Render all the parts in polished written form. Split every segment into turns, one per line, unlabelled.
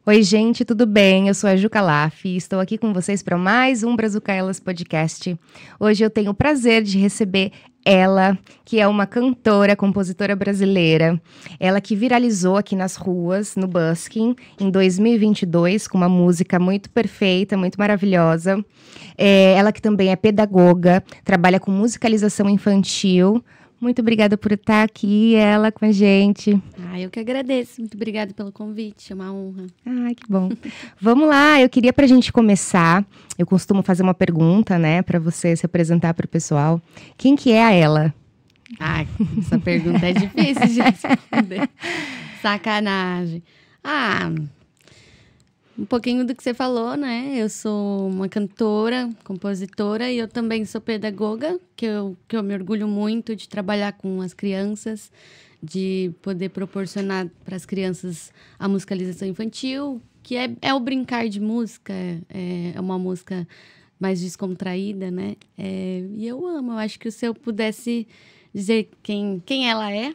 Oi, gente, tudo bem? Eu sou a Juca Laffi e estou aqui com vocês para mais um Brazuca Elas Podcast. Hoje eu tenho o prazer de receber ela, que é uma cantora, compositora brasileira. Ela que viralizou aqui nas ruas, no busking, em 2022, com uma música muito perfeita, muito maravilhosa. Ela que também é pedagoga, trabalha com musicalização infantil. Muito obrigada por estar aqui, ela com a gente.
Eu que agradeço. Muito obrigada pelo convite, é uma honra.
Ai, que bom. Vamos lá, eu queria pra gente começar, eu costumo fazer uma pergunta, né, pra você se apresentar pro pessoal. Quem que é a Ela?
Essa pergunta é difícil de responder. Sacanagem. Um pouquinho do que você falou, né? Eu sou uma cantora, compositora e eu também sou pedagoga, que eu me orgulho muito de trabalhar com as crianças, de poder proporcionar para as crianças a musicalização infantil, que é o brincar de música, é uma música mais descontraída, né? E eu amo, eu acho que se eu pudesse dizer quem ela é...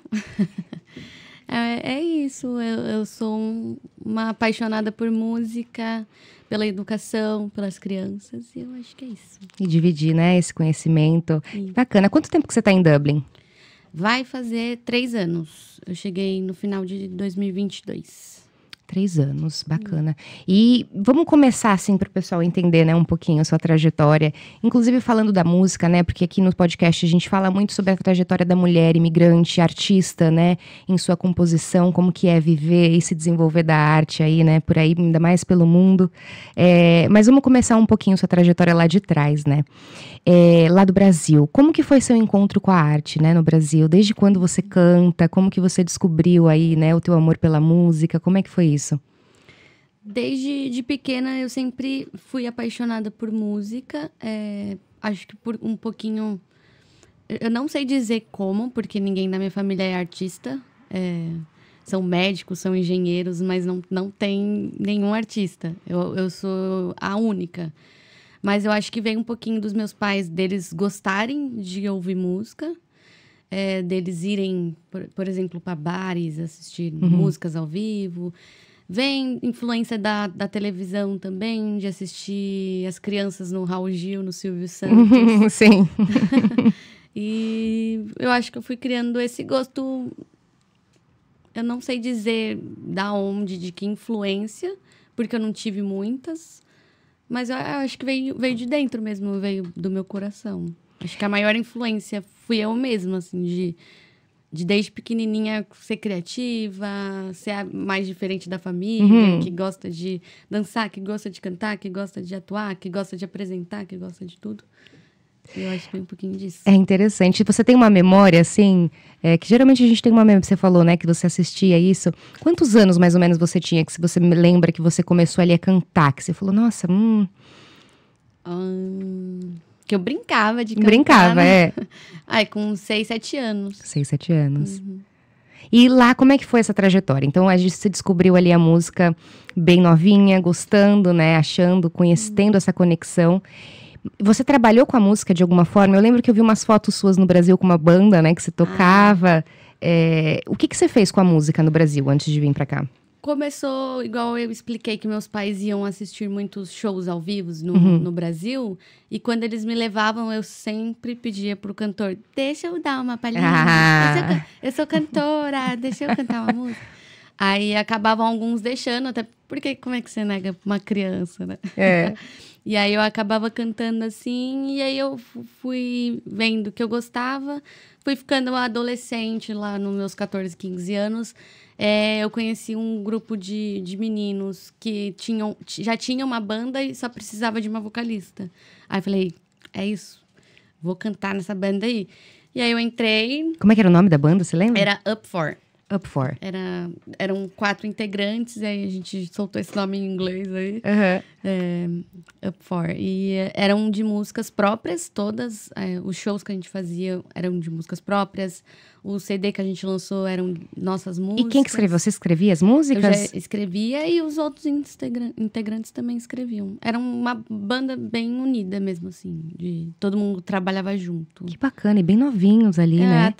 É isso, eu sou uma apaixonada por música, pela educação, pelas crianças, e eu acho que é isso.
E dividir, né, esse conhecimento.
Sim.
Bacana. Quanto tempo que você está em Dublin?
Vai fazer 3 anos. Eu cheguei no final de 2022.
3 anos, bacana. E vamos começar, assim, para o pessoal entender, né, um pouquinho a sua trajetória. Inclusive falando da música, né, porque aqui no podcast a gente fala muito sobre a trajetória da mulher imigrante, artista, né, em sua composição, como que é viver e se desenvolver da arte aí, né, por aí, ainda mais pelo mundo. Mas vamos começar um pouquinho sua trajetória lá de trás, né. Lá do Brasil, como que foi seu encontro com a arte, né, no Brasil? Desde quando você canta? Como que você descobriu aí, né, o teu amor pela música? Como é que foi isso?
Desde de pequena eu sempre fui apaixonada por música. Acho que por um pouquinho... Eu não sei dizer como, porque ninguém na minha família é artista. São médicos, são engenheiros, mas não tem nenhum artista. Eu sou a única. Mas eu acho que veio um pouquinho dos meus pais, deles gostarem de ouvir música, deles irem, por exemplo, para bares, assistir músicas ao vivo. Vem influência da televisão também, de assistir as crianças no Raul Gil, no Silvio Santos.
Sim.
E eu acho que eu fui criando esse gosto, eu não sei dizer da onde, de que influência, porque eu não tive muitas. Mas eu acho que veio de dentro mesmo, veio do meu coração. Acho que a maior influência fui eu mesma, assim, de desde pequenininha ser criativa, ser a mais diferente da família, que gosta de dançar, que gosta de cantar, que gosta de atuar, que gosta de apresentar, que gosta de tudo. Eu acho que foi um pouquinho disso.
É interessante. Você tem uma memória, assim, que geralmente a gente tem uma memória, você falou, né, que você assistia isso. Quantos anos, mais ou menos, você tinha, que se você me lembra que você começou ali a cantar, que você falou, nossa,
Que eu brincava de cantar.
Brincava,
né? Com 6, 7 anos.
6, 7 anos. E lá, como é que foi essa trajetória? Então, a gente se descobriu ali a música bem novinha, gostando, né, achando, conhecendo essa conexão. Você trabalhou com a música de alguma forma? Eu lembro que eu vi umas fotos suas no Brasil com uma banda, né, que você tocava. O que você fez com a música no Brasil antes de vir pra cá?
Começou, igual eu expliquei, que meus pais iam assistir muitos shows ao vivo no Brasil. E quando eles me levavam, eu sempre pedia pro cantor, deixa eu dar uma palhinha. Eu sou cantora, deixa eu cantar uma música. Aí acabavam alguns deixando, até porque como é que você nega uma criança, né? E aí eu acabava cantando assim, e aí eu fui vendo que eu gostava, fui ficando adolescente lá nos meus 14, 15 anos. Eu conheci um grupo de meninos que já tinham uma banda e só precisava de uma vocalista. Aí eu falei, é isso, vou cantar nessa banda aí. E aí eu entrei...
Como é que era o nome da banda, você lembra?
Era Up For.
Up For.
Eram 4 integrantes, aí a gente soltou esse nome em inglês aí. Up For. E eram de músicas próprias, todas. Os shows que a gente fazia eram de músicas próprias. O CD que a gente lançou eram nossas músicas.
E quem que escreveu? Você escrevia as músicas?
Eu já escrevia e os outros integrantes também escreviam. Era uma banda bem unida mesmo, assim. Todo mundo trabalhava junto.
Que bacana, e bem novinhos ali, né?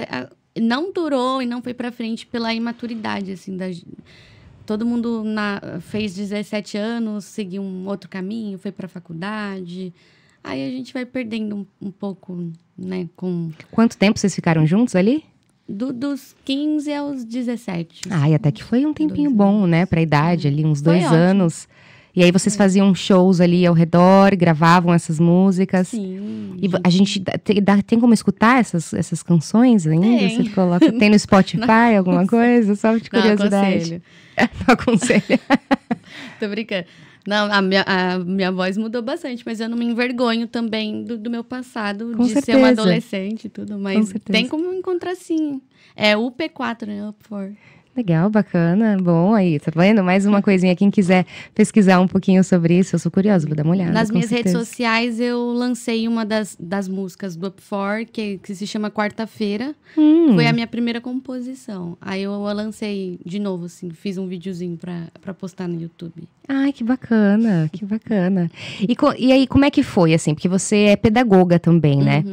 Não durou e não foi pra frente pela imaturidade, assim, todo mundo fez 17 anos, seguiu um outro caminho, foi pra faculdade. Aí a gente vai perdendo um pouco, né?
Quanto tempo vocês ficaram juntos ali?
Dos 15 aos 17.
E até que foi um tempinho bom, né? Pra idade ali, uns 2 anos. E aí vocês faziam shows ali ao redor, gravavam essas músicas.
Sim.
E a gente tem como escutar essas canções ainda?
Tem.
Você coloca, tem no Spotify alguma coisa? Só de curiosidade.
Não
aconselho.
Tô brincando. Não, a minha voz mudou bastante, mas eu não me envergonho também do meu passado,
Com
de
certeza.
ser uma adolescente e tudo. Mas
Com
tem como encontrar sim. É UP4, né? UP4.
Legal, bacana. Bom, aí, tá vendo? Mais uma coisinha. Quem quiser pesquisar um pouquinho sobre isso, eu sou curiosa, vou dar uma olhada.
Nas minhas
certeza.
redes sociais, eu lancei uma das músicas do Up4, que se chama Quarta-feira. Foi a minha primeira composição. Aí eu a lancei de novo, assim, fiz um videozinho pra postar no YouTube.
Ai, que bacana, que bacana. E aí, como é que foi, assim? Porque você é pedagoga também, né?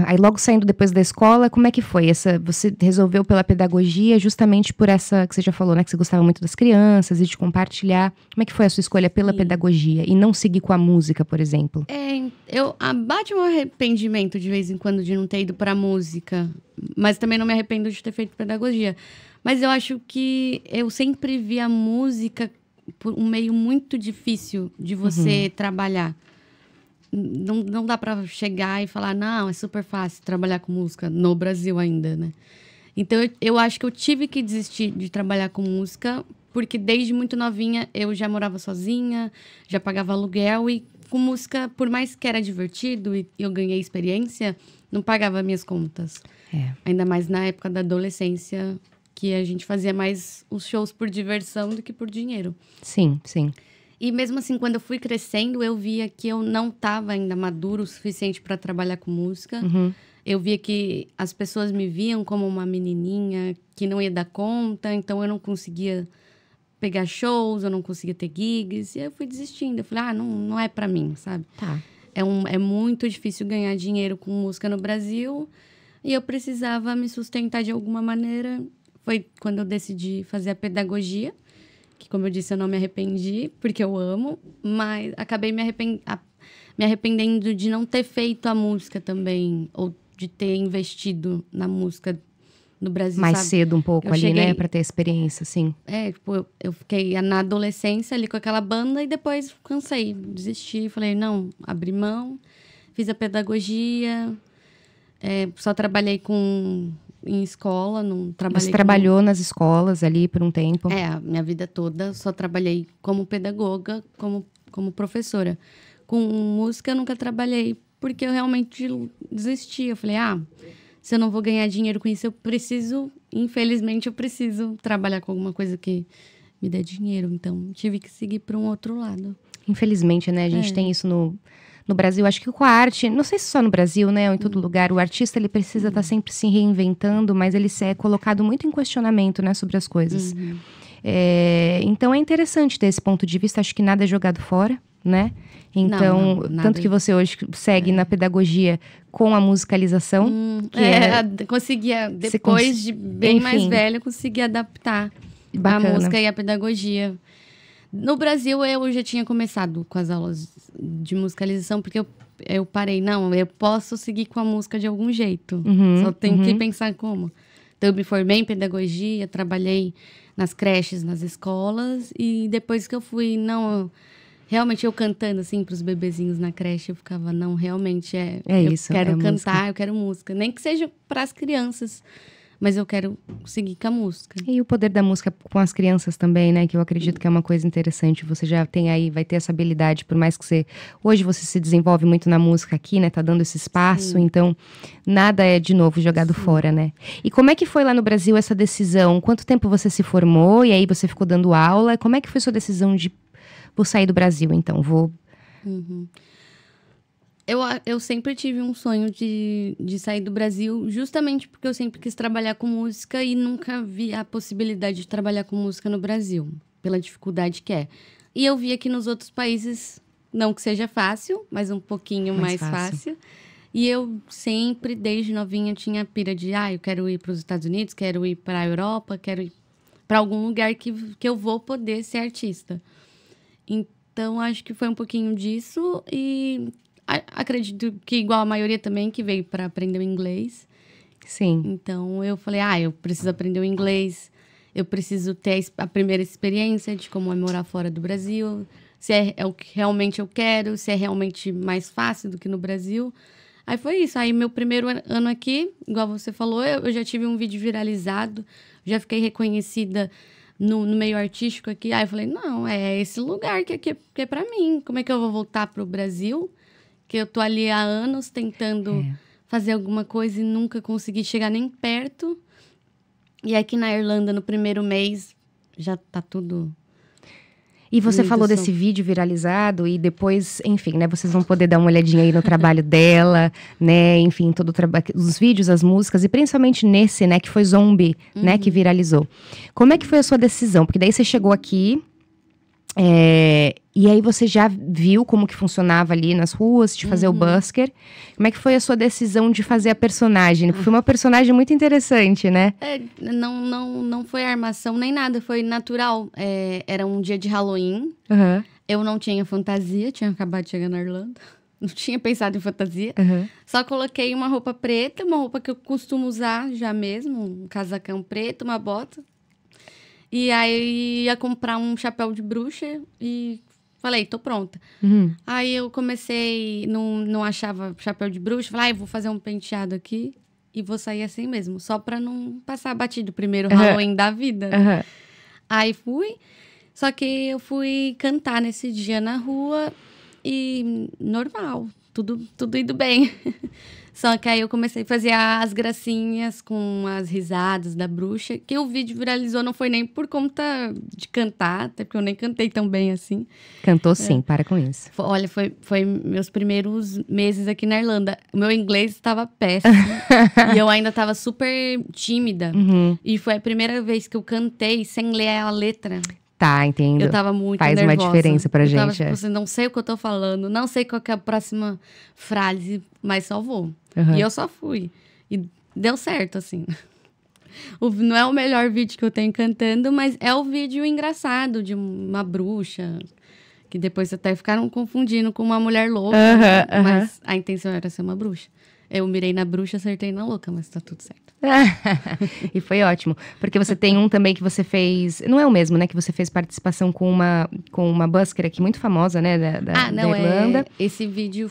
Aí logo saindo depois da escola, como é que foi? Você resolveu pela pedagogia justamente por essa que você já falou, né? Que você gostava muito das crianças e de compartilhar. Como é que foi a sua escolha pela pedagogia e não seguir com a música, por exemplo?
Bate um arrependimento de vez em quando de não ter ido pra música. Mas também não me arrependo de ter feito pedagogia. Mas eu acho que eu sempre vi a música por um meio muito difícil de você trabalhar. Não dá pra chegar e falar, não, é super fácil trabalhar com música no Brasil ainda, né? Então, eu acho que eu tive que desistir de trabalhar com música, porque desde muito novinha eu já morava sozinha, já pagava aluguel e com música, por mais que era divertido e eu ganhei experiência, não pagava minhas contas. Ainda mais na época da adolescência, que a gente fazia mais os shows por diversão do que por dinheiro.
Sim, sim.
E mesmo assim, quando eu fui crescendo, eu via que eu não estava ainda maduro o suficiente para trabalhar com música. Eu via que as pessoas me viam como uma menininha que não ia dar conta, então eu não conseguia pegar shows, eu não conseguia ter gigs. E aí eu fui desistindo. Eu falei, não é para mim, sabe?
Tá.
É muito difícil ganhar dinheiro com música no Brasil e eu precisava me sustentar de alguma maneira. Foi quando eu decidi fazer a pedagogia. Que, como eu disse, eu não me arrependi, porque eu amo, mas acabei me arrependendo de não ter feito a música também, ou de ter investido na música no Brasil,
mais
sabe?
cedo um pouco
Eu
ali,
cheguei...
né? Pra ter experiência, sim.
Eu fiquei na adolescência ali com aquela banda e depois cansei, desisti. Falei, não, abri mão, fiz a pedagogia, só trabalhei em escola, não trabalhei.
Você trabalhou nas escolas ali por um tempo?
A minha vida toda só trabalhei como pedagoga, como professora. Com música eu nunca trabalhei, porque eu realmente desisti. Eu falei, se eu não vou ganhar dinheiro com isso, infelizmente eu preciso trabalhar com alguma coisa que me dê dinheiro. Então, tive que seguir para um outro lado.
Infelizmente, né? A gente tem isso no Brasil, acho que com a arte, não sei se só no Brasil, né, ou em todo lugar, o artista, ele precisa estar sempre se reinventando, mas ele é colocado muito em questionamento, né, sobre as coisas. Então, é interessante ter esse ponto de vista, acho que nada é jogado fora, né? Então,
não,
tanto que você hoje segue na pedagogia com a musicalização.
Conseguia, depois de bem mais velha, consegui adaptar a música e a pedagogia. No Brasil, eu já tinha começado com as aulas de musicalização, porque eu parei. Não, eu posso seguir com a música de algum jeito. Só tenho que pensar como. Então, eu me formei em pedagogia, trabalhei nas creches, nas escolas. E depois que eu fui, realmente eu cantando, assim, pros bebezinhos na creche, eu ficava, não, realmente
isso,
eu quero cantar,
música.
Eu quero música. Nem que seja para as crianças. Mas eu quero seguir com a música.
E o poder da música com as crianças também, né? Que eu acredito que é uma coisa interessante. Você já tem aí, vai ter essa habilidade, por mais que hoje você se desenvolve muito na música aqui, né? Tá dando esse espaço,
Sim.
Então nada é de novo jogado fora, né? E como é que foi lá no Brasil essa decisão? Quanto tempo você se formou e aí você ficou dando aula? Como é que foi sua decisão de vou sair do Brasil, então?
Eu sempre tive um sonho de sair do Brasil, justamente porque eu sempre quis trabalhar com música e nunca vi a possibilidade de trabalhar com música no Brasil, pela dificuldade que é. E eu vi aqui nos outros países, não que seja fácil, mas um pouquinho mais fácil. E eu sempre, desde novinha, tinha a pira de, eu quero ir para os Estados Unidos, quero ir para a Europa, quero ir para algum lugar que eu vou poder ser artista. Então, acho que foi um pouquinho disso. E acredito que, igual a maioria também, que veio para aprender o inglês.
Sim.
Então, eu falei, eu preciso aprender o inglês. Eu preciso ter a primeira experiência de como é morar fora do Brasil. Se é o que realmente eu quero, se é realmente mais fácil do que no Brasil. Aí foi isso. Aí, meu primeiro ano aqui, igual você falou, eu já tive um vídeo viralizado. Já fiquei reconhecida no meio artístico aqui. Aí eu falei, não, é esse lugar que é pra mim. Como é que eu vou voltar pro Brasil? Que eu tô ali há anos tentando fazer alguma coisa e nunca consegui chegar nem perto. E aqui na Irlanda, no primeiro mês, já tá tudo...
E você falou desse vídeo viralizado e depois, enfim, né? Vocês vão poder dar uma olhadinha aí no trabalho dela, né? Enfim, todo o trabalho, os vídeos, as músicas e principalmente nesse, né? Que foi Zombie, né? Que viralizou. Como é que foi a sua decisão? Porque daí você chegou aqui e aí você já viu como que funcionava ali nas ruas, de fazer o busker. Como é que foi a sua decisão de fazer a personagem? Foi uma personagem muito interessante, né?
Não foi armação nem nada, foi natural. Era um dia de Halloween. Eu não tinha fantasia, tinha acabado de chegar na Irlanda. Não tinha pensado em fantasia. Só coloquei uma roupa preta, uma roupa que eu costumo usar já mesmo. Um casacão preto, uma bota. E aí ia comprar um chapéu de bruxa e falei, tô pronta. Aí eu comecei, não achava chapéu de bruxa. Falei, eu vou fazer um penteado aqui e vou sair assim mesmo. Só pra não passar batido o primeiro Halloween da vida. Né? Aí fui, só que eu fui cantar nesse dia na rua e normal, tudo indo bem. Só que aí eu comecei a fazer as gracinhas com as risadas da bruxa, que o vídeo viralizou, não foi nem por conta de cantar, até porque eu nem cantei tão bem assim.
Cantou sim, para com isso.
Olha, foi meus primeiros meses aqui na Irlanda. O meu inglês estava péssimo e eu ainda estava super tímida. E foi a primeira vez que eu cantei sem ler a letra.
Tá, entendo.
Eu tava muito
nervosa. Faz uma diferença pra gente.
Eu tava, tipo assim, não sei o que eu tô falando, não sei qual que é a próxima frase, mas só vou. E eu só fui. E deu certo, assim. Não é o melhor vídeo que eu tenho cantando, mas é o vídeo engraçado de uma bruxa. Que depois até ficaram confundindo com uma mulher louca. Mas a intenção era ser uma bruxa. Eu mirei na bruxa, acertei na louca, mas tá tudo certo.
E foi ótimo. Porque você tem um também que você fez... Não é o mesmo, né? Que você fez participação com uma busker aqui muito famosa, né? Da Irlanda.
Esse vídeo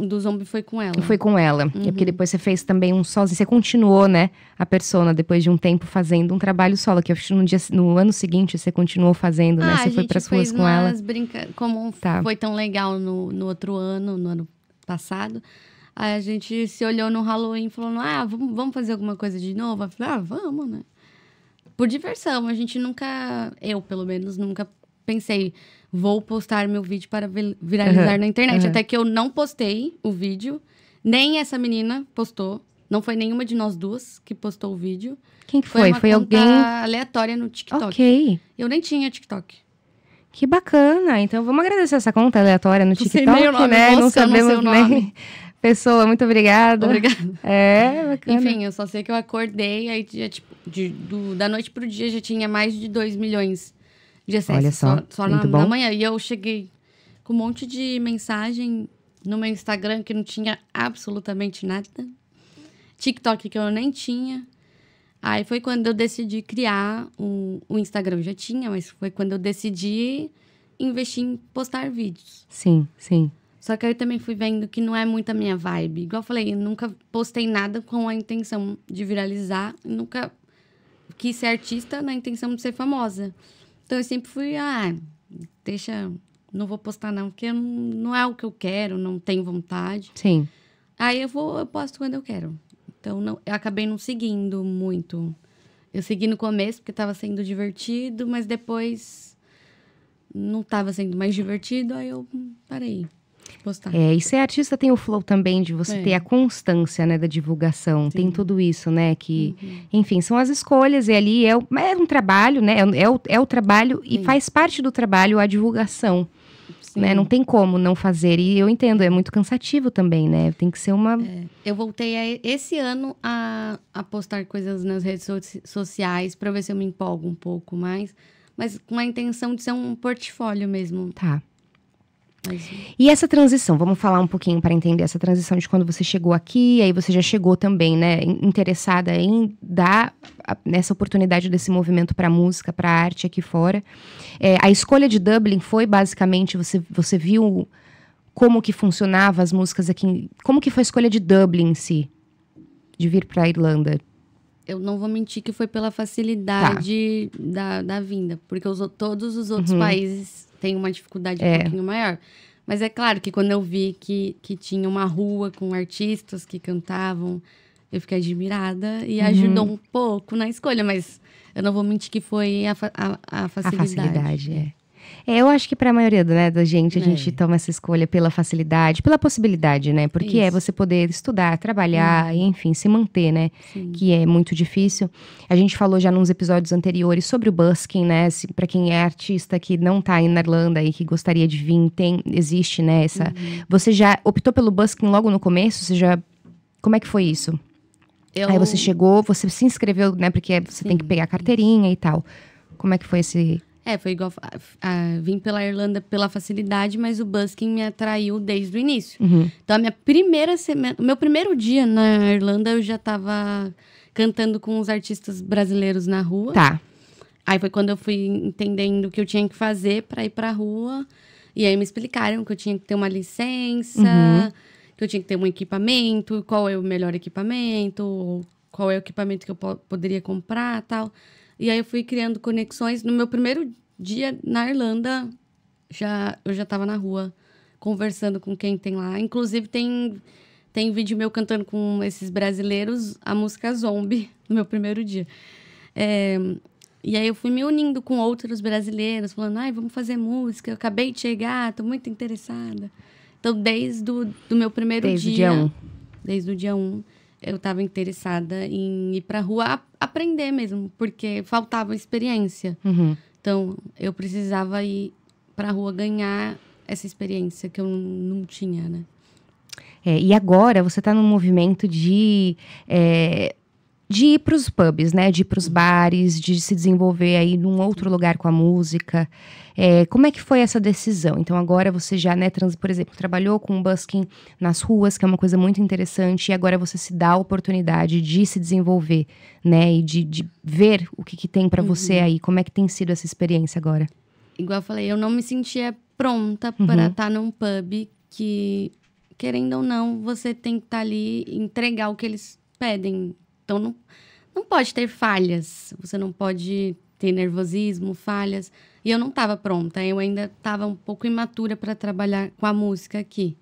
do Zombie foi com ela.
Foi com ela. É porque depois você fez também um sozinho. Você continuou, né? A persona, depois de um tempo, fazendo um trabalho solo. Que eu acho que no ano seguinte você continuou fazendo, né? Você foi pras ruas com ela.
Como foi tão legal no outro ano, no ano passado... Aí a gente se olhou no Halloween e falou, vamos fazer alguma coisa de novo? Eu falei, vamos, né? Por diversão, a gente eu pelo menos, nunca pensei, vou postar meu vídeo para viralizar na internet. Até que eu não postei o vídeo, nem essa menina postou. Não foi nenhuma de nós duas que postou o vídeo.
Quem que foi? Foi alguém
aleatória no TikTok.
Ok.
Eu nem tinha TikTok.
Que bacana. Então, vamos agradecer essa conta aleatória no TikTok,
sei nome,
né? Não
sabemos
nem... Pessoa, muito obrigada.
Obrigada.
Bacana.
Enfim, eu só sei que eu acordei, aí da noite pro dia já tinha mais de 2 milhões de acessos.
Olha só
na manhã. E eu cheguei com um monte de mensagem no meu Instagram que não tinha absolutamente nada. TikTok que eu nem tinha. Aí foi quando eu decidi criar o Instagram. Eu já tinha, mas foi quando eu decidi investir em postar vídeos.
Sim, sim.
Só que aí eu também fui vendo que não é muito a minha vibe. Igual eu falei, eu nunca postei nada com a intenção de viralizar. Nunca quis ser artista na intenção de ser famosa. Então eu sempre fui, não vou postar não, porque não é o que eu quero, não tenho vontade.
Sim.
Aí eu posto quando eu quero. Então eu acabei não seguindo muito. Eu segui no começo porque estava sendo divertido, mas depois não estava sendo mais divertido, aí eu parei. Postar.
E ser artista tem o flow também de você ter a constância, né, da divulgação. Sim. Tem tudo isso, né, que... Enfim, são as escolhas e ali é um trabalho, né, é o trabalho. Sim. E faz parte do trabalho a divulgação. né? Não tem como não fazer. E eu entendo, é muito cansativo também, né? Tem que ser uma...
Eu voltei esse ano a postar coisas nas redes sociais para ver se eu me empolgo um pouco mais. Mas com a intenção de ser um portfólio mesmo.
Tá. E essa transição, vamos falar um pouquinho para entender essa transição de quando você chegou aqui, aí você já chegou também, né, interessada em dar nessa oportunidade desse movimento para música, para arte aqui fora. A escolha de Dublin foi basicamente, você viu como que funcionava as músicas aqui, como que foi a escolha de Dublin em si, de vir para a Irlanda?
Eu não vou mentir que foi pela facilidade da vinda, porque todos os outros países têm uma dificuldade um pouquinho maior. Mas é claro que quando eu vi que tinha uma rua com artistas que cantavam, eu fiquei admirada e ajudou um pouco na escolha, mas eu não vou mentir que foi a facilidade. A facilidade,
eu acho que para a maioria da gente, a gente toma essa escolha pela facilidade, pela possibilidade, né? Porque é você poder estudar, trabalhar, e, enfim, se manter, né? Sim. Que é muito difícil. A gente falou já nos episódios anteriores sobre o busking, né? Para quem é artista que não tá aí na Irlanda e que gostaria de vir, existe, né? Você já optou pelo busking logo no começo? Como é que foi isso? Aí você chegou, você se inscreveu, né? Porque você tem que pegar a carteirinha e tal. Como é que foi esse...
Foi igual, vim pela Irlanda pela facilidade, mas o busking me atraiu desde o início. Então, a minha primeira semana, o meu primeiro dia na Irlanda, eu já tava cantando com os artistas brasileiros na rua.
Tá.
Aí foi quando eu fui entendendo o que eu tinha que fazer para ir pra rua. E aí me explicaram que eu tinha que ter uma licença, que eu tinha que ter um equipamento, qual é o melhor equipamento, qual é o equipamento que eu poderia comprar e tal. E aí eu fui criando conexões. No meu primeiro dia na Irlanda, eu já estava na rua, conversando com quem tem lá. Inclusive, tem vídeo meu cantando com esses brasileiros a música Zombie, no meu primeiro dia. E aí eu fui me unindo com outros brasileiros, falando, vamos fazer música, eu acabei de chegar, estou muito interessada. Então, desde o meu primeiro dia... Desde o dia 1. Eu estava interessada em ir para a rua aprender mesmo, porque faltava experiência. Então, eu precisava ir para a rua ganhar essa experiência que eu não tinha, né?
E agora você está num movimento de ir para os pubs, né? De ir para os bares, de se desenvolver aí num outro lugar com a música. Como é que foi essa decisão? Então agora você já, né, por exemplo, trabalhou com o busking nas ruas, que é uma coisa muito interessante, e agora você se dá a oportunidade de se desenvolver, né? E de ver o que tem para você aí. Como é que tem sido essa experiência agora?
Igual eu falei, eu não me sentia pronta para estar num pub que, querendo ou não, você tem que estar ali e entregar o que eles pedem. Então, não pode ter falhas. Você não pode ter nervosismo, falhas. E eu não estava pronta. Eu ainda estava um pouco imatura para trabalhar com a música aqui.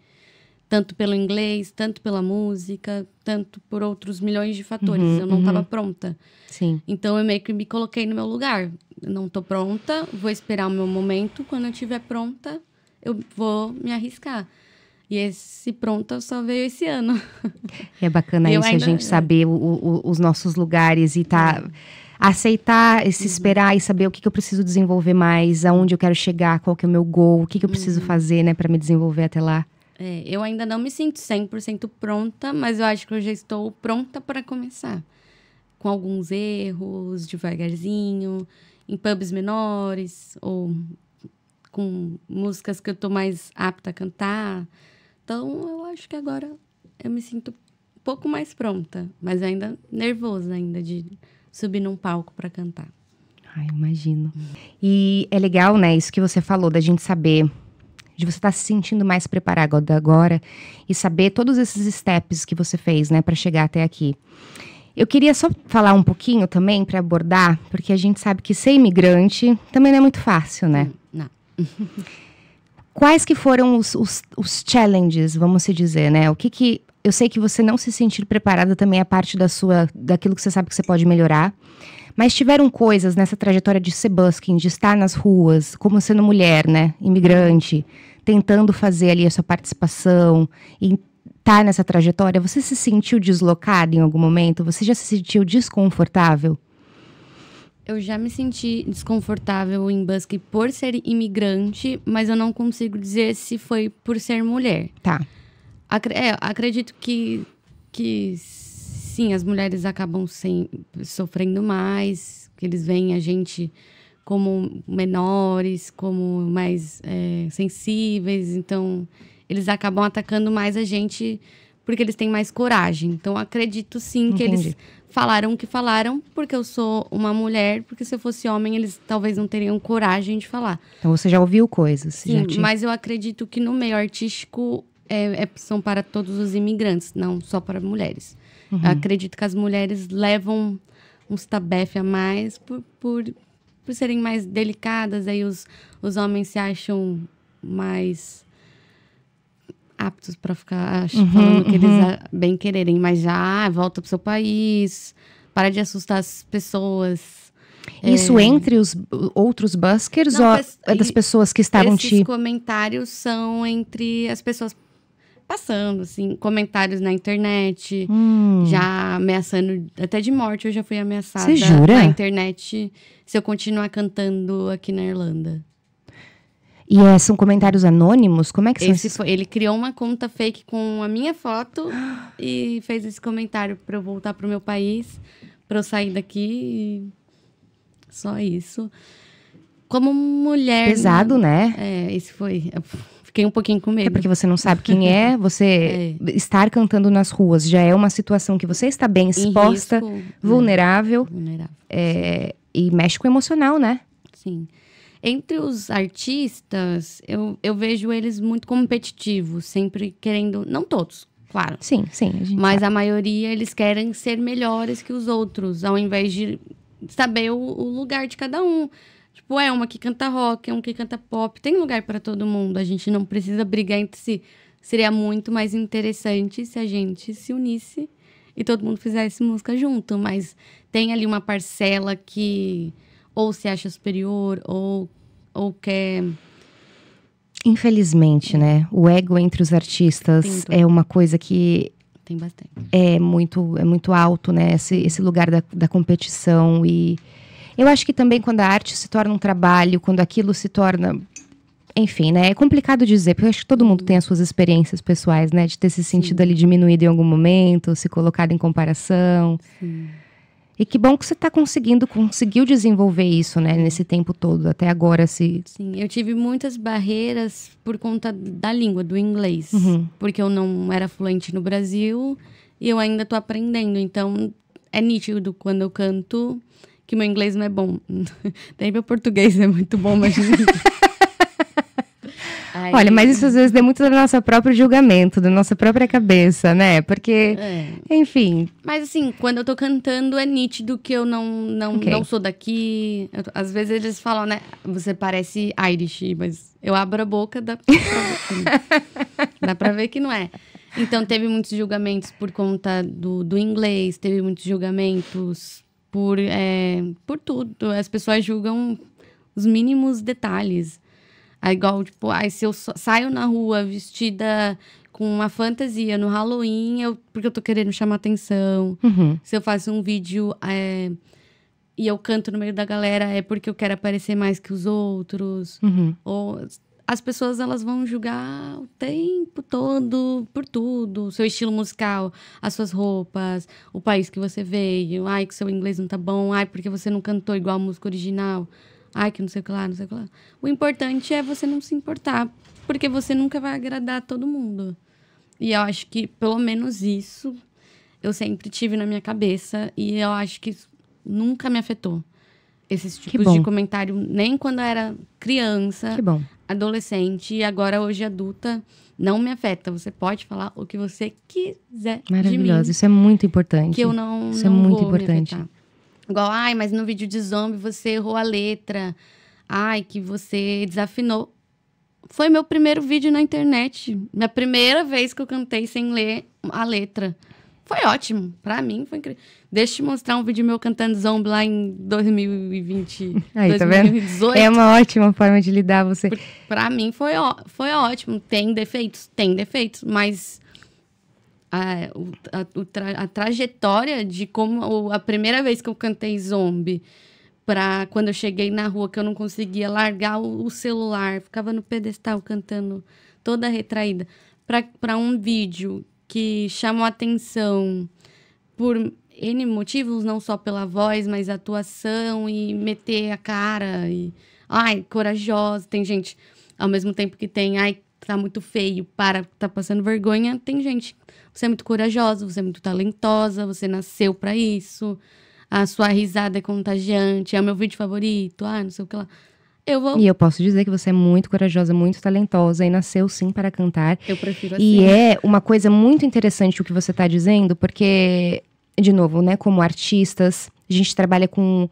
Tanto pelo inglês, tanto pela música, tanto por outros milhões de fatores. Eu não estava pronta.
Sim.
Então, eu meio que me coloquei no meu lugar. Eu não estou pronta, vou esperar o meu momento. Quando eu estiver pronta, eu vou me arriscar. E esse pronto só veio esse ano.
É bacana isso, a gente saber os nossos lugares e aceitar, se esperar e saber o que eu preciso desenvolver mais, aonde eu quero chegar, qual que é o meu goal, o que eu preciso fazer, né, para me desenvolver até lá.
Eu ainda não me sinto 100% pronta, mas eu acho que eu já estou pronta para começar. Com alguns erros, devagarzinho, em pubs menores, ou com músicas que eu estou mais apta a cantar. Então, eu acho que agora eu me sinto um pouco mais pronta, mas ainda nervosa ainda de subir num palco para cantar.
Ai, imagino. E é legal, né, isso que você falou, da gente saber, de você estar se sentindo mais preparada agora e saber todos esses steps que você fez, né, para chegar até aqui. Eu queria só falar um pouquinho também para abordar, porque a gente sabe que ser imigrante também não é muito fácil, né?
Não.
Quais que foram os challenges, vamos se dizer, né? O que eu sei que você não se sentir preparada também é parte daquilo que você sabe que você pode melhorar. Mas tiveram coisas nessa trajetória de ser busking, de estar nas ruas, como sendo mulher, né? Imigrante, tentando fazer ali a sua participação e estar nessa trajetória. Você se sentiu deslocada em algum momento? Você já se sentiu desconfortável?
Eu já me senti desconfortável em busking por ser imigrante, mas eu não consigo dizer se foi por ser mulher.
Tá.
Acredito que sim, as mulheres acabam sofrendo mais, que eles veem a gente como menores, como mais sensíveis, então eles acabam atacando mais a gente porque eles têm mais coragem. Então acredito sim que eles falaram o que falaram porque eu sou uma mulher, porque se eu fosse homem eles talvez não teriam coragem de falar.
Então você já ouviu coisas?
Sim, mas eu acredito que no meio artístico são para todos os imigrantes, não só para mulheres. Eu acredito que as mulheres levam uns tabefe a mais por serem mais delicadas, aí os homens se acham mais aptos para ficar falando o que eles bem quererem, mas já volta pro seu país, para de assustar as pessoas.
Isso entre os outros buskers ou é das pessoas que estavam
esses comentários são entre as pessoas passando, assim, comentários na internet, já ameaçando, até de morte eu já fui ameaçada.
Você jura?
Na internet se eu continuar cantando aqui na Irlanda.
E são comentários anônimos? Como é que são esses?
Ele criou uma conta fake com a minha foto e fez esse comentário para eu voltar pro meu país, para eu sair daqui. Só isso. Como mulher...
Pesado, né?
Esse foi... Eu fiquei um pouquinho com medo.
É porque você não sabe quem é, você estar cantando nas ruas já é uma situação que você está bem exposta,
risco,
vulnerável.
Vulnerável.
E mexe com o emocional, né?
Sim. Entre os artistas, eu vejo eles muito competitivos, sempre querendo... Não todos, claro.
Sim.
Mas a maioria, eles querem ser melhores que os outros, ao invés de saber o lugar de cada um. Tipo, uma que canta rock, um que canta pop. Tem lugar para todo mundo. A gente não precisa brigar entre si. Seria muito mais interessante se a gente se unisse e todo mundo fizesse música junto. Mas tem ali uma parcela que ou se acha superior ou quer...
Infelizmente, né? O ego entre os artistas é uma coisa que...
Tem bastante.
É muito alto, né? Esse lugar da competição. E eu acho que também quando a arte se torna um trabalho, quando aquilo se torna... Enfim, né? É complicado dizer, porque eu acho que todo mundo tem as suas experiências pessoais, né? De ter se sentido ali diminuído em algum momento, se colocado em comparação.
Sim.
E que bom que você conseguiu desenvolver isso, né? Nesse tempo todo, até agora.
Sim, eu tive muitas barreiras por conta da língua, do inglês. Porque eu não era fluente no Brasil e eu ainda tô aprendendo. Então, é nítido quando eu canto que meu inglês não é bom. Daí meu português é muito bom, mas...
Olha, mas isso às vezes é muito do nosso próprio julgamento, da nossa própria cabeça, né? Porque, enfim...
Mas assim, quando eu tô cantando, é nítido que eu não sou daqui. Às vezes eles falam, né? Você parece Irish, mas eu abro a boca, dá pra ver que não é. Então, teve muitos julgamentos por conta do inglês, teve muitos julgamentos por tudo. As pessoas julgam os mínimos detalhes. Aí, igual, tipo, se eu saio na rua vestida com uma fantasia no Halloween, porque eu tô querendo chamar atenção. Se eu faço um vídeo e eu canto no meio da galera, é porque eu quero aparecer mais que os outros. Ou as pessoas, elas vão julgar o tempo todo por tudo. O seu estilo musical, as suas roupas, o país que você veio. Ai, que seu inglês não tá bom. Ai, porque você não cantou igual a música original. Ai, que não sei o que lá, não sei o que lá. O importante é você não se importar, porque você nunca vai agradar todo mundo. E eu acho que, pelo menos isso, eu sempre tive na minha cabeça. E eu acho que isso nunca me afetou. Esses tipos de comentário, nem quando eu era criança, adolescente, e agora hoje adulta, não me afeta. Você pode falar o que você quiser de mim.
Maravilhoso, isso é muito importante.
Que eu não
isso é muito
vou
importante.
Me afetar. Igual, mas no vídeo de zombie você errou a letra. Ai, que você desafinou. Foi meu primeiro vídeo na internet. Minha primeira vez que eu cantei sem ler a letra. Foi ótimo. Pra mim, foi incrível. Deixa eu te mostrar um vídeo meu cantando zombie lá em 2020.
Aí,
2018.
tá vendo? É uma ótima forma de lidar você.
Pra mim, foi ótimo. Tem defeitos? Tem defeitos. Mas... A trajetória de como a primeira vez que eu cantei zombie Pra quando eu cheguei na rua, que eu não conseguia largar o celular, ficava no pedestal cantando toda retraída. Pra um vídeo que chamou atenção por N motivos, não só pela voz, mas atuação e meter a cara. E, ai, corajosa. Tem gente, ao mesmo tempo que tem, ai, tá muito feio, tá passando vergonha. Tem gente, você é muito corajosa, você é muito talentosa, você nasceu pra isso. A sua risada é contagiante, é o meu vídeo favorito, não sei o que lá.
E eu posso dizer que você é muito corajosa, muito talentosa e nasceu sim para cantar.
Eu prefiro assim.
E é uma coisa muito interessante o que você está dizendo, porque, de novo, né, como artistas, a gente trabalha com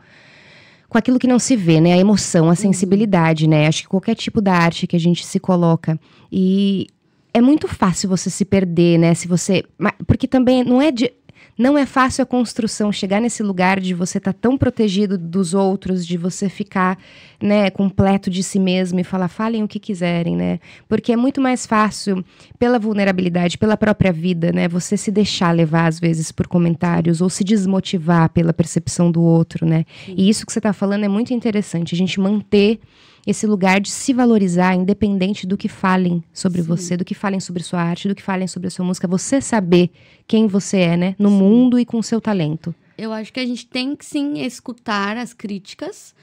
aquilo que não se vê, né, a emoção, a sensibilidade, né, acho que qualquer tipo da arte que a gente se coloca. E é muito fácil você se perder, né, se você... Porque também não é fácil a construção, chegar nesse lugar de você estar tão protegido dos outros, de você ficar, né, completo de si mesmo e falar, falem o que quiserem, né? Porque é muito mais fácil, pela vulnerabilidade, pela própria vida, né, você se deixar levar, às vezes, por comentários ou se desmotivar pela percepção do outro, né? Sim. E isso que você está falando é muito interessante, a gente manter esse lugar de se valorizar, independente do que falem sobre você, do que falem sobre sua arte, do que falem sobre a sua música. Você saber quem você é, né? No mundo e com o seu talento.
Eu acho que a gente tem que, sim, escutar as críticas,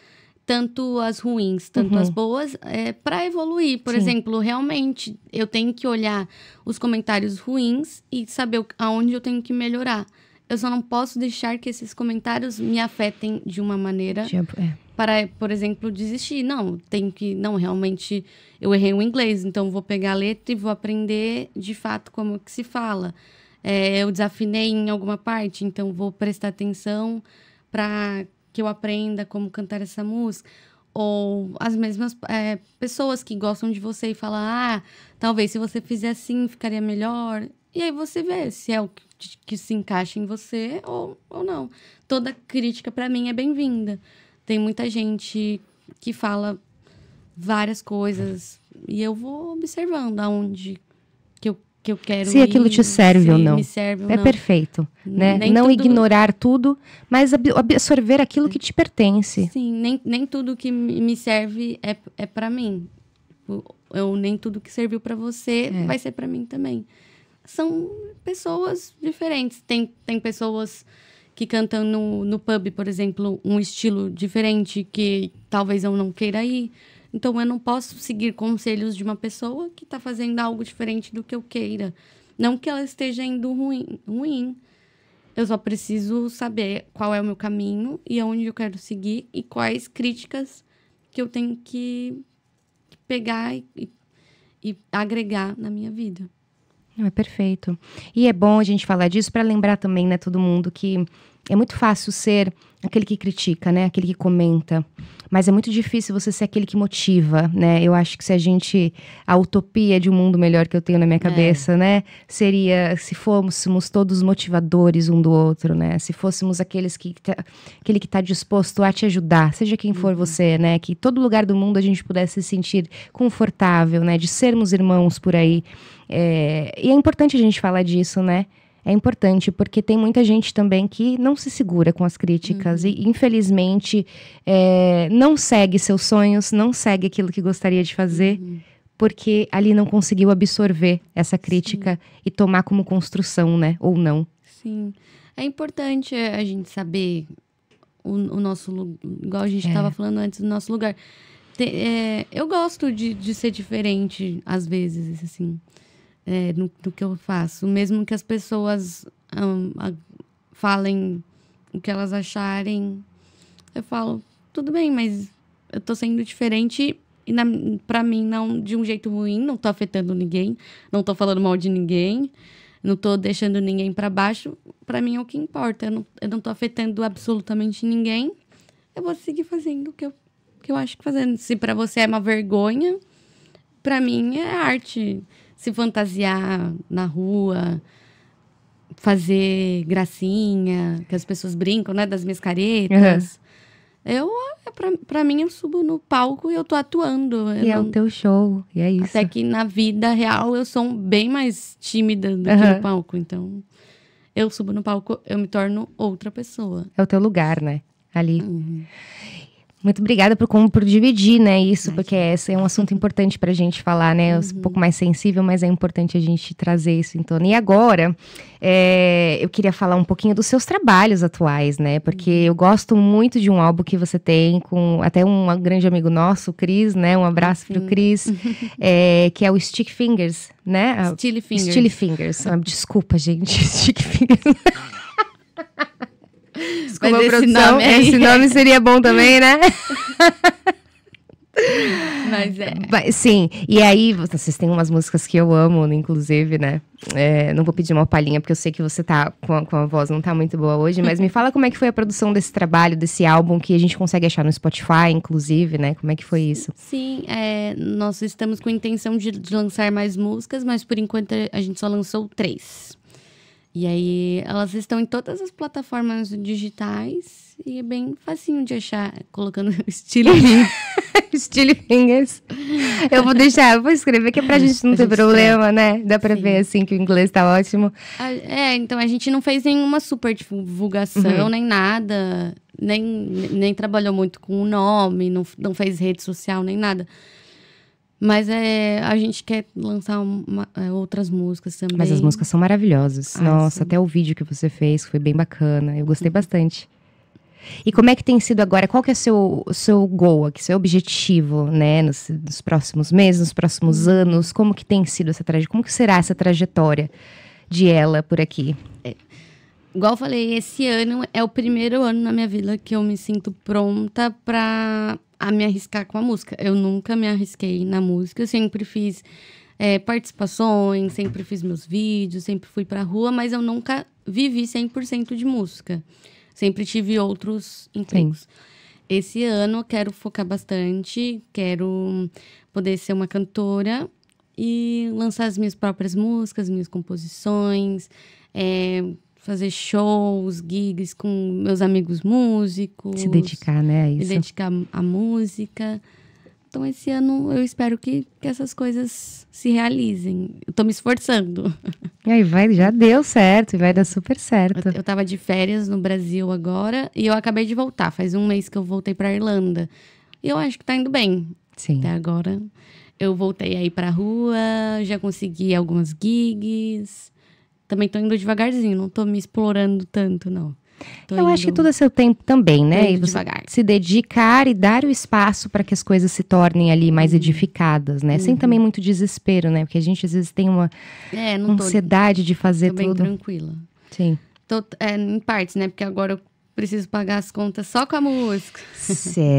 tanto as ruins, tanto as boas, para evoluir. Por exemplo, realmente, eu tenho que olhar os comentários ruins e saber aonde eu tenho que melhorar. Eu só não posso deixar que esses comentários me afetem de uma maneira... para, por exemplo, desistir. Não, realmente eu errei o inglês, então vou pegar a letra e vou aprender de fato como que se fala. Eu desafinei em alguma parte, então vou prestar atenção para que eu aprenda como cantar essa música. Ou as mesmas pessoas que gostam de você e falam, talvez se você fizer assim ficaria melhor. E aí você vê se é o que se encaixa em você ou não. Toda crítica para mim é bem-vinda. Tem muita gente que fala várias coisas e eu vou observando aonde que eu quero
se aquilo te serve ou não.
Me serve ou não.
Perfeito, né? Não ignorar tudo, mas absorver aquilo que te pertence.
Sim, nem tudo que me serve é para mim. Nem tudo que serviu para você vai ser para mim também. São pessoas diferentes. Tem pessoas... que cantam no pub, por exemplo, um estilo diferente que talvez eu não queira ir. Então, eu não posso seguir conselhos de uma pessoa que está fazendo algo diferente do que eu queira. Não que ela esteja indo ruim. Eu só preciso saber qual é o meu caminho e aonde eu quero seguir e quais críticas que eu tenho que pegar e agregar na minha vida.
É perfeito. E é bom a gente falar disso para lembrar também, né, todo mundo, que é muito fácil ser aquele que critica, né, aquele que comenta, mas é muito difícil você ser aquele que motiva, né? Eu acho que a utopia de um mundo melhor que eu tenho na minha cabeça, né, seria se fôssemos todos motivadores um do outro, né? Se fôssemos aquele que tá disposto a te ajudar, seja quem for você, né? Que todo lugar do mundo a gente pudesse se sentir confortável, né? De sermos irmãos por aí. E é importante a gente falar disso, né? É importante, porque tem muita gente também que não se segura com as críticas e, infelizmente, não segue seus sonhos, não segue aquilo que gostaria de fazer, porque ali não conseguiu absorver essa crítica e tomar como construção, né? Ou não.
Sim. É importante a gente saber o nosso lugar, igual a gente estava falando antes, o nosso lugar. Eu gosto de ser diferente, às vezes, assim. No que eu faço. Mesmo que as pessoas falem o que elas acharem, eu falo, tudo bem, mas eu tô sendo diferente e pra mim não de um jeito ruim, não tô afetando ninguém, não tô falando mal de ninguém, não tô deixando ninguém pra baixo. Pra mim é o que importa, eu não tô afetando absolutamente ninguém, eu vou seguir fazendo o que eu acho que fazendo. Se pra você é uma vergonha, pra mim é arte. Se fantasiar na rua, fazer gracinha, que as pessoas brincam, né, das minhas caretas. Pra mim, eu subo no palco e eu tô atuando.
E é o teu show, e é isso.
Até que na vida real eu sou bem mais tímida do que no palco. Então, eu subo no palco, eu me torno outra pessoa.
É o teu lugar, né? Ali. Muito obrigada por dividir, né, isso, porque esse é um assunto importante pra gente falar, né, um pouco mais sensível, mas é importante a gente trazer isso em torno. E agora, eu queria falar um pouquinho dos seus trabalhos atuais, né, porque eu gosto muito de um álbum que você tem com até um grande amigo nosso, o Cris, né, um abraço pro Cris, que é o Stick Fingers, né?
Steely Fingers.
Steely Fingers. Desculpa, gente, Stick Fingers. Desculpa,
mas
produção, esse nome seria bom também, né?
Mas
sim, e aí vocês têm umas músicas que eu amo, inclusive, né? Não vou pedir uma palhinha, porque eu sei que você tá com a voz não tá muito boa hoje, mas me fala como é que foi a produção desse trabalho, desse álbum, que a gente consegue achar no Spotify, inclusive, né? Como é que foi isso?
Sim, nós estamos com a intenção de lançar mais músicas, mas por enquanto a gente só lançou 3. E aí, elas estão em todas as plataformas digitais e é bem facinho de achar, colocando Steely
Steely Fingers. Eu vou escrever, que é pra gente não ter problema, né? Dá pra ver, assim, que o inglês tá ótimo.
Então a gente não fez nenhuma super divulgação, nem nada, nem trabalhou muito com o nome, não fez rede social, nem nada. Mas a gente quer lançar outras músicas também.
Mas as músicas são maravilhosas. Nossa, até o vídeo que você fez foi bem bacana. Eu gostei bastante. E como é que tem sido agora? Qual que é o seu goal aqui, seu objetivo, né? Nos próximos meses, nos próximos anos? Como que tem sido essa trajetória? Como que será essa trajetória de ela por aqui?
Igual eu falei, esse ano é o primeiro ano na minha vida que eu me sinto pronta pra me arriscar com a música. Eu nunca me arrisquei na música, eu sempre fiz participações, sempre fiz meus vídeos, sempre fui pra rua, mas eu nunca vivi 100% de música. Sempre tive outros empregos. Sim. Esse ano eu quero focar bastante, quero poder ser uma cantora e lançar as minhas próprias músicas, minhas composições, fazer shows, gigs com meus amigos músicos.
Se dedicar, né, a isso.
Se dedicar à música. Então, esse ano, eu espero que essas coisas se realizem. Eu tô me esforçando.
E aí, já deu certo, e vai dar super certo.
Eu tava de férias no Brasil agora, e eu acabei de voltar. Faz um mês que eu voltei pra Irlanda. E eu acho que tá indo bem. Sim. Até agora. Eu voltei aí pra rua, já consegui algumas gigs. Também tô indo devagarzinho, não tô me explorando tanto, não.
Eu acho que tudo é seu tempo também, né?
E
você
devagar.
Se dedicar e dar o espaço para que as coisas se tornem ali mais edificadas, né? Sem também muito desespero, né? Porque a gente às vezes tem uma ansiedade de fazer tudo.
Tô bem tranquila.
Sim.
Tô, em partes, né? Porque agora eu preciso pagar as contas só com a música.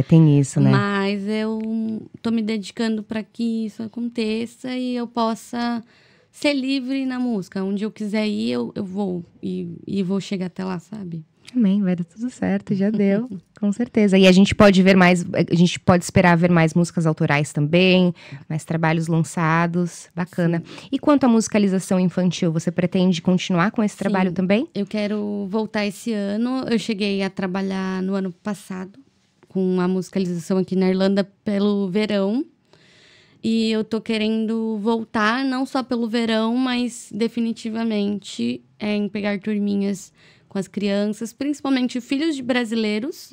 Tem isso, né?
Mas eu tô me dedicando para que isso aconteça e eu possa ser livre na música. Onde eu quiser ir, eu vou. E vou chegar até lá, sabe?
Amém, vai dar tudo certo, já deu, com certeza. E a gente pode esperar ver mais músicas autorais também, mais trabalhos lançados, bacana. Sim. E quanto à musicalização infantil, você pretende continuar com esse trabalho também?
Eu quero voltar esse ano. Eu cheguei a trabalhar no ano passado com a musicalização aqui na Irlanda pelo verão. E eu tô querendo voltar, não só pelo verão, mas definitivamente em pegar turminhas com as crianças, principalmente filhos de brasileiros,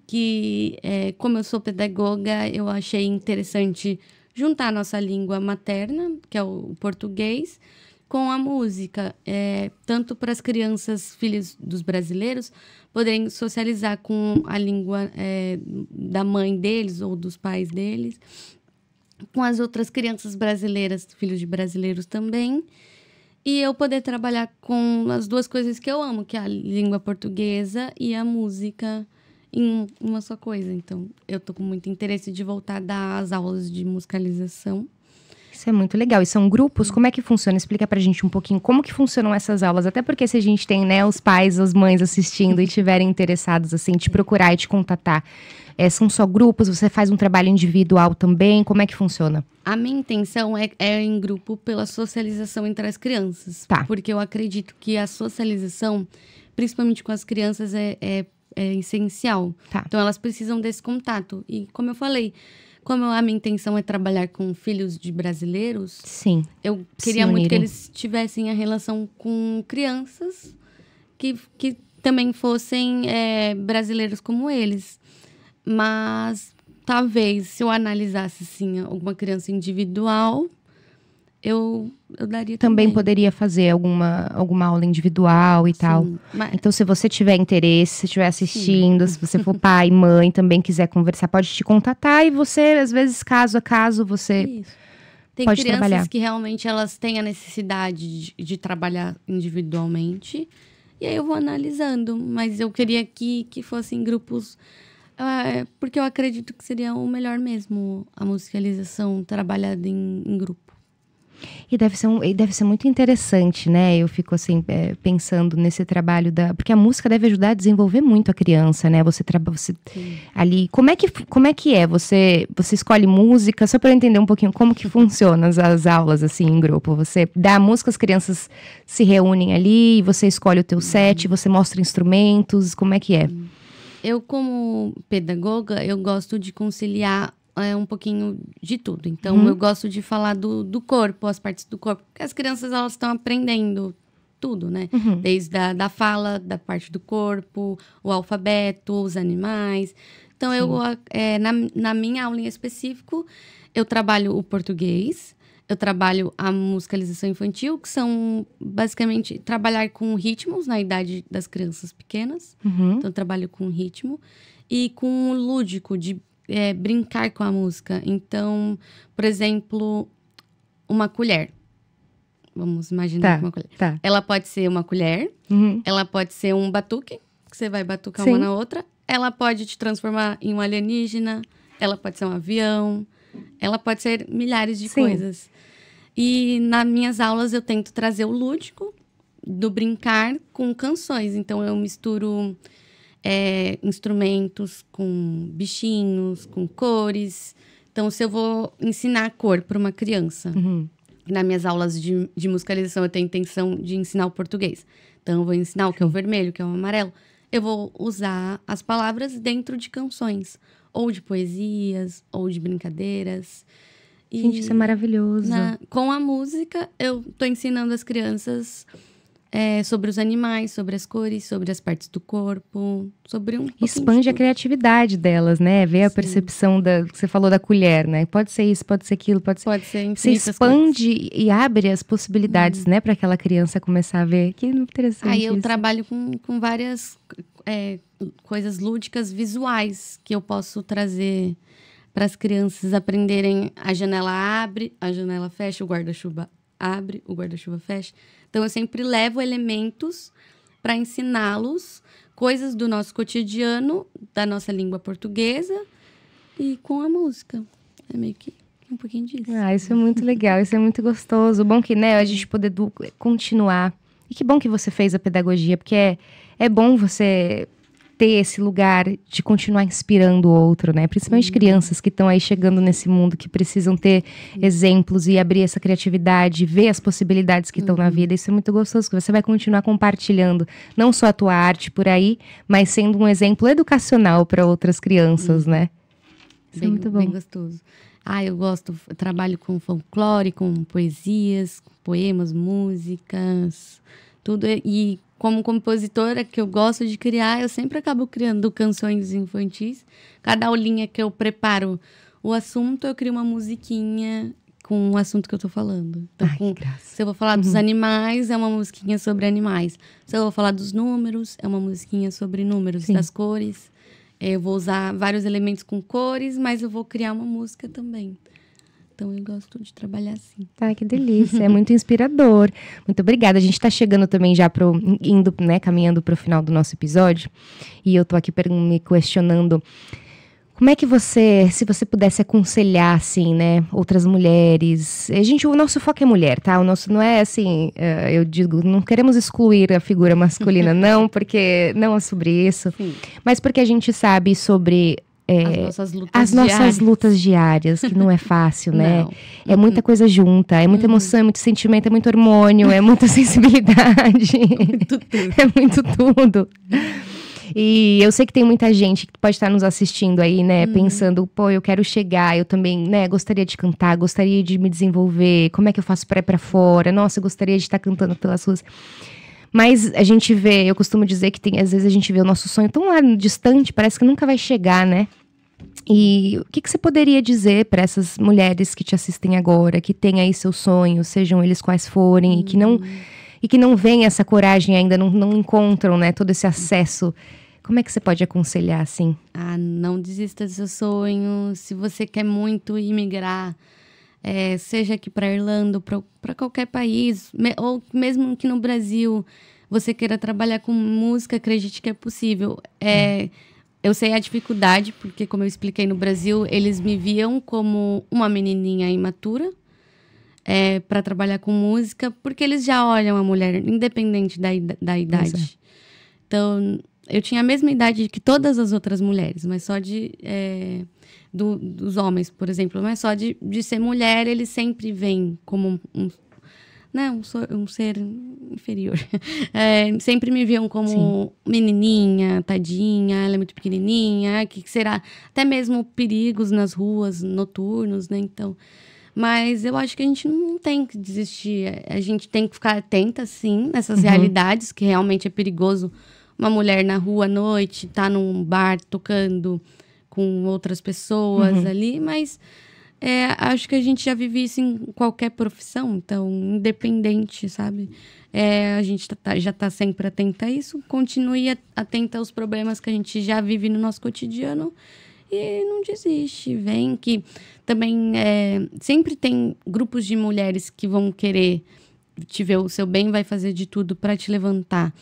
que, como eu sou pedagoga, eu achei interessante juntar a nossa língua materna, que é o português, com a música. Tanto para as crianças, filhos dos brasileiros, poderem socializar com a língua da mãe deles ou dos pais deles, com as outras crianças brasileiras, filhos de brasileiros também, e eu poder trabalhar com as duas coisas que eu amo, que é a língua portuguesa e a música em uma só coisa. Então, eu tô com muito interesse de voltar a dar as aulas de musicalização.
Isso é muito legal. E são grupos? Como é que funciona? Explica pra gente um pouquinho como que funcionam essas aulas. Até porque se a gente tem, né, os pais, as mães assistindo e tiverem interessados, assim, te procurar e te contatar. São só grupos? Você faz um trabalho individual também? Como é que funciona?
A minha intenção é em grupo pela socialização entre as crianças.
Tá.
Porque eu acredito que a socialização, principalmente com as crianças, é essencial.
Tá.
Então, elas precisam desse contato. E, como eu falei, como a minha intenção é trabalhar com filhos de brasileiros,
sim,
eu queria muito que eles tivessem a relação com crianças que também fossem brasileiros como eles. Mas talvez, se eu analisasse, assim, alguma criança individual, eu daria
Também poderia fazer alguma aula individual e tal.
Mas...
Então, se você tiver interesse, se estiver assistindo, se você for pai, mãe, também quiser conversar, pode te contatar e você, às vezes, caso a caso, você
Isso. Tem
pode
crianças
trabalhar.
que realmente elas têm a necessidade de trabalhar individualmente. E aí eu vou analisando. Mas eu queria que fossem grupos... porque eu acredito que seria o melhor mesmo, a musicalização trabalhada em grupo.
E deve ser muito interessante, né? Eu fico assim, pensando nesse trabalho porque a música deve ajudar a desenvolver muito a criança, né? Você ali, como é que é? Você escolhe música, só para eu entender um pouquinho como que funcionam as aulas assim em grupo. Você dá a música, as crianças se reúnem ali, você escolhe o teu set, você mostra instrumentos, como é que é?
Eu, como pedagoga, eu gosto de conciliar um pouquinho de tudo. Então, eu gosto de falar do corpo, as partes do corpo. Porque as crianças, elas estão aprendendo tudo, né? Desde da fala, da parte do corpo, o alfabeto, os animais. Então, na minha aula em específico, eu trabalho o português, eu trabalho a musicalização infantil, que são, basicamente, trabalhar com ritmos na idade das crianças pequenas. Então, eu trabalho com ritmo. E com o lúdico, de brincar com a música. Então, por exemplo, uma colher. Vamos imaginar uma colher.
Tá.
Ela pode ser uma colher, ela pode ser um batuque, que você vai batucar uma na outra. Ela pode te transformar em um alienígena, ela pode ser um avião, ela pode ser milhares de coisas. E nas minhas aulas eu tento trazer o lúdico do brincar com canções. Então, eu misturo... instrumentos com bichinhos, com cores. Então, se eu vou ensinar cor para uma criança, nas minhas aulas de musicalização eu tenho intenção de ensinar o português. Então, eu vou ensinar o que é o vermelho, o que é o amarelo. Eu vou usar as palavras dentro de canções, ou de poesias, ou de brincadeiras.
Gente, isso é maravilhoso.
Com a música, eu tô ensinando as crianças... sobre os animais, sobre as cores, sobre as partes do corpo, sobre
expande a criatividade delas, né? Ver a percepção que você falou da colher, né? Pode ser isso, pode ser aquilo, pode ser você expande coisas. E abre as possibilidades, né? Para aquela criança começar a ver. Que interessante.
Aí eu trabalho com várias coisas lúdicas visuais que eu posso trazer para as crianças aprenderem. A janela abre, a janela fecha, o guarda-chuva abre, o guarda-chuva fecha. Então, eu sempre levo elementos para ensiná-los coisas do nosso cotidiano, da nossa língua portuguesa e com a música. É meio que um pouquinho disso.
Isso é muito legal, isso é muito gostoso. Bom que, né, a gente poder continuar. E que bom que você fez a pedagogia, porque é bom você ter esse lugar de continuar inspirando o outro, né? Principalmente crianças que estão aí chegando nesse mundo, que precisam ter exemplos e abrir essa criatividade, ver as possibilidades que estão na vida. Isso é muito gostoso, que você vai continuar compartilhando não só a tua arte por aí, mas sendo um exemplo educacional para outras crianças, né? Isso é muito bom.
Bem gostoso. Eu trabalho com folclore, com poesias, poemas, músicas, tudo. E como compositora, que eu gosto de criar, eu sempre acabo criando canções infantis. Cada aulinha que eu preparo o assunto, eu crio uma musiquinha com o assunto que eu tô falando. Então, se eu vou falar dos animais, é uma musiquinha sobre animais. Se eu vou falar dos números, é uma musiquinha sobre números, das cores. Eu vou usar vários elementos com cores, mas eu vou criar uma música também. Então, eu gosto de trabalhar assim.
Que delícia. É muito inspirador. Muito obrigada. A gente tá chegando também já caminhando pro final do nosso episódio. E eu tô aqui me questionando como é que se você pudesse aconselhar, assim, né, outras mulheres. O nosso foco é mulher, tá? O nosso não é assim, eu digo, não queremos excluir a figura masculina, não, porque não é sobre isso. Sim. Mas porque a gente sabe sobre... as nossas lutas diárias, que não é fácil, né? É muita coisa junta, é muita emoção, é muito sentimento, é muito hormônio, é muita sensibilidade. É muito tudo. E eu sei que tem muita gente que pode estar nos assistindo aí, né? Pensando, eu quero chegar, eu também, né? Gostaria de cantar, gostaria de me desenvolver. Como é que eu faço pra ir pra fora? Nossa, eu gostaria de estar cantando pelas ruas. Mas a gente vê, eu costumo dizer que às vezes a gente vê o nosso sonho tão lá distante, parece que nunca vai chegar, né? E o que você poderia dizer para essas mulheres que te assistem agora, que têm aí seus sonhos, sejam eles quais forem, e que não veem essa coragem ainda, não encontram, né, todo esse acesso? Como é que você pode aconselhar, assim?
Não desista do seu sonho. Se você quer muito imigrar, seja aqui para Irlanda, para qualquer país, ou mesmo que no Brasil, você queira trabalhar com música, acredite que é possível. Eu sei a dificuldade, porque como eu expliquei no Brasil, eles me viam como uma menininha imatura para trabalhar com música, porque eles já olham a mulher, independente da idade. Então, eu tinha a mesma idade que todas as outras mulheres, mas só dos homens, por exemplo. Mas só de ser mulher, eles sempre veem como um ser inferior. Sempre me viam como menininha, tadinha, ela é muito pequenininha, que será? Até mesmo perigos nas ruas, noturnos, né? Então, mas eu acho que a gente não tem que desistir. A gente tem que ficar atenta, sim, nessas realidades, que realmente é perigoso uma mulher na rua à noite, tá num bar tocando com outras pessoas ali, mas acho que a gente já vive isso em qualquer profissão, então, independente, sabe? A gente já tá sempre atenta a isso, continue atenta aos problemas que a gente já vive no nosso cotidiano e não desiste. Vem que também sempre tem grupos de mulheres que vão querer te ver o seu bem, vai fazer de tudo para te levantar.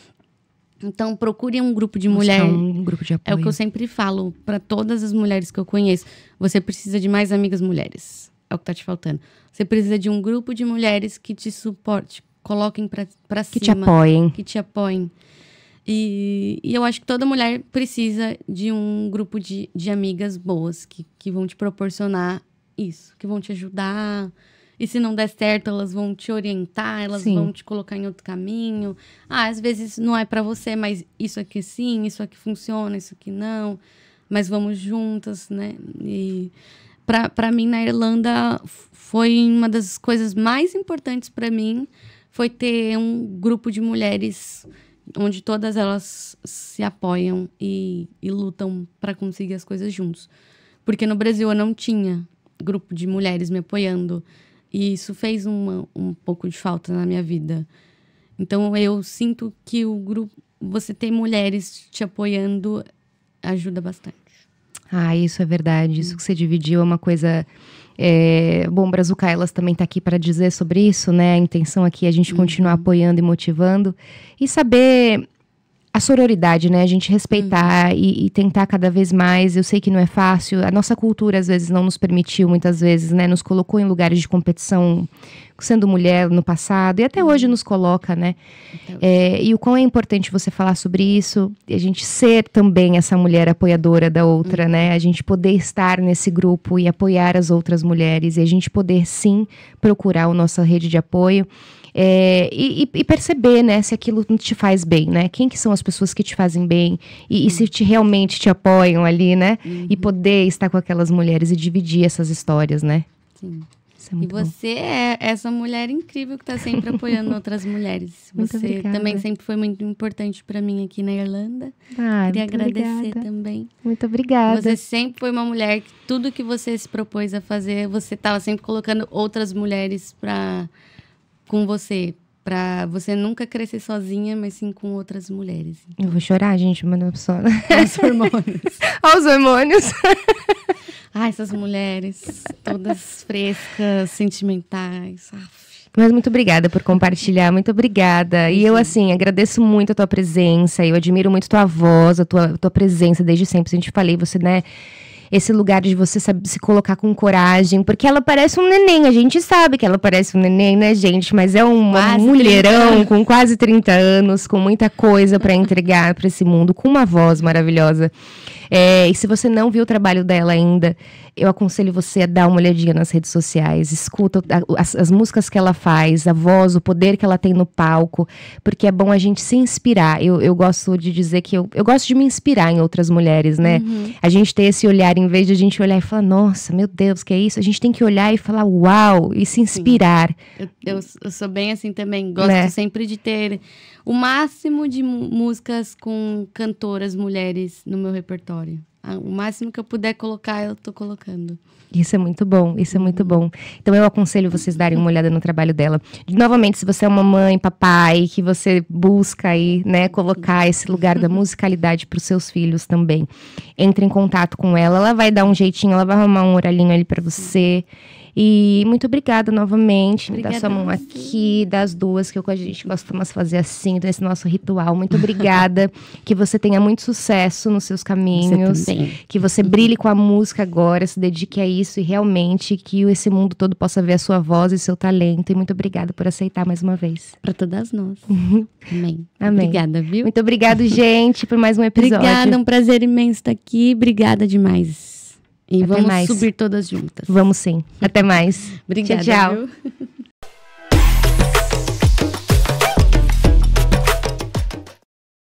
Então, procure um grupo de mulher.
Um grupo de apoio.
É o que eu sempre falo para todas as mulheres que eu conheço. Você precisa de mais amigas mulheres. É o que tá te faltando. Você precisa de um grupo de mulheres que te suporte, coloquem para cima.
Que te apoiem.
Que te apoiem. E eu acho que toda mulher precisa de um grupo de amigas boas que vão te proporcionar isso, que vão te ajudar. E se não der certo, elas vão te orientar, elas vão te colocar em outro caminho. Às vezes não é pra você, mas isso aqui sim, isso aqui funciona, isso aqui não. Mas vamos juntas, né? E pra mim, na Irlanda, foi uma das coisas mais importantes pra mim, foi ter um grupo de mulheres onde todas elas se apoiam e lutam pra conseguir as coisas juntos. Porque no Brasil eu não tinha grupo de mulheres me apoiando. E isso fez um pouco de falta na minha vida. Então, eu sinto que o grupo, você ter mulheres te apoiando, ajuda bastante.
Isso é verdade. Isso que você dividiu é uma coisa... Bom, Brazuca, elas também tá aqui para dizer sobre isso, né? A intenção aqui é a gente continuar apoiando e motivando. E saber... A sororidade, né? A gente respeitar e tentar cada vez mais. Eu sei que não é fácil. A nossa cultura, às vezes, não nos permitiu, muitas vezes, né? Nos colocou em lugares de competição, sendo mulher no passado. E até hoje nos coloca, né? Então, e o quão é importante você falar sobre isso. E a gente ser também essa mulher apoiadora da outra, né? A gente poder estar nesse grupo e apoiar as outras mulheres. E a gente poder, sim, procurar a nossa rede de apoio. E perceber, né, se aquilo te faz bem, né? Quem que são as pessoas que te fazem bem e se realmente te apoiam ali, né? E poder estar com aquelas mulheres e dividir essas histórias, né?
Sim.
Isso é muito
e você é essa mulher incrível que está sempre apoiando outras mulheres. Você
obrigada.
Também sempre foi muito importante para mim aqui na Irlanda. Queria agradecer também.
Muito obrigada.
Você sempre foi uma mulher que tudo que você se propôs a fazer, você estava sempre colocando outras mulheres com você, pra você nunca crescer sozinha, mas sim com outras mulheres.
Eu vou chorar, gente, mandando pessoa.
Os hormônios.
Olha os hormônios.
Essas mulheres, todas frescas, sentimentais.
Mas muito obrigada por compartilhar, muito obrigada. E eu, assim, agradeço muito a tua presença, eu admiro muito tua voz, a tua presença desde sempre. A gente falei, você, né... Esse lugar de você saber se colocar com coragem, porque ela parece um neném, a gente sabe que ela parece um neném, né, gente? Mas é uma mulherão com quase 30 anos, com muita coisa para entregar para esse mundo, com uma voz maravilhosa. E se você não viu o trabalho dela ainda, eu aconselho você a dar uma olhadinha nas redes sociais, escuta as músicas que ela faz, a voz, o poder que ela tem no palco, porque é bom a gente se inspirar. Eu gosto de dizer que eu gosto de me inspirar em outras mulheres, né? A gente ter esse olhar, em vez de a gente olhar e falar, nossa, meu Deus, que é isso? A gente tem que olhar e falar, uau, e se inspirar.
Eu sou bem assim também, gosto sempre de ter o máximo de músicas com cantoras mulheres no meu repertório. O máximo que eu puder colocar, eu tô colocando.
Isso é muito bom, isso é muito bom. Então eu aconselho vocês darem uma olhada no trabalho dela. Novamente, se você é uma mãe, papai, que você busca aí, né, colocar esse lugar da musicalidade para os seus filhos também, entre em contato com ela. Ela vai dar um jeitinho, ela vai arrumar um horarinho ali para você. E muito obrigada novamente. Me dá sua mão aqui, das duas, que a gente costuma fazer assim, desse nosso ritual. Muito obrigada. Que você tenha muito sucesso nos seus caminhos. Que você brilhe com a música agora, se dedique a isso e realmente que esse mundo todo possa ver a sua voz e seu talento. E muito obrigada por aceitar mais uma vez.
Para todas nós. Amém.
Amém.
Obrigada, viu?
Muito obrigada, gente, por mais um episódio.
Obrigada, um prazer imenso estar aqui. Obrigada demais. E
Até
vamos
mais.
subir todas juntas.
Vamos sim. Até mais.
Obrigada,
tchau.
Viu?